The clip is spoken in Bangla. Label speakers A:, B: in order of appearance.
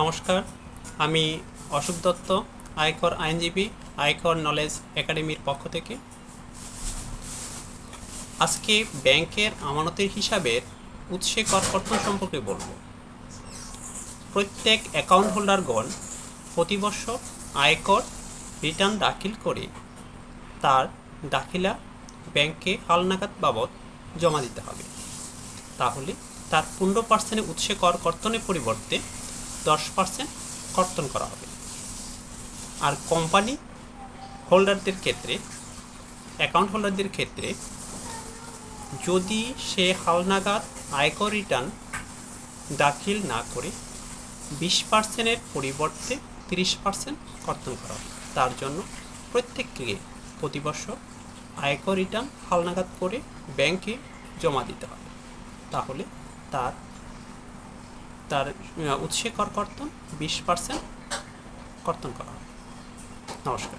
A: নমস্কার, আমি অশোক দত্ত, আয়কর আইনজীবী, আয়কর নলেজ একাডেমির পক্ষ থেকে। আজকে ব্যাংকের আমানতের হিসাবের উৎসে করকর্তন সম্পর্কে বলবো। প্রত্যেক অ্যাকাউন্ট হোল্ডারগণ প্রতি বছর আয়কর রিটার্ন দাখিল করে তার দাখিলা ব্যাংকে হালনাগাদ বাবদ জমা দিতে হবে। তাহলে তার 15% উৎসে করকর্তনের পরিবর্তে 10% কর্তন করা হবে। আর কোম্পানি হোল্ডারদের ক্ষেত্রে, অ্যাকাউন্ট হোল্ডারদের ক্ষেত্রে যদি সে হালনাগাদ আয়কর রিটার্ন দাখিল না করে 20%-এর পরিবর্তে 30% কর্তন করা হবে। তার জন্য প্রত্যেককে প্রতি বছর আয়কর রিটার্ন হালনাগাদ করে ব্যাংকে জমা দিতে হবে। তাহলে তার তার উৎসে করকর্তন 20% কর্তন করা হবে। নমস্কার।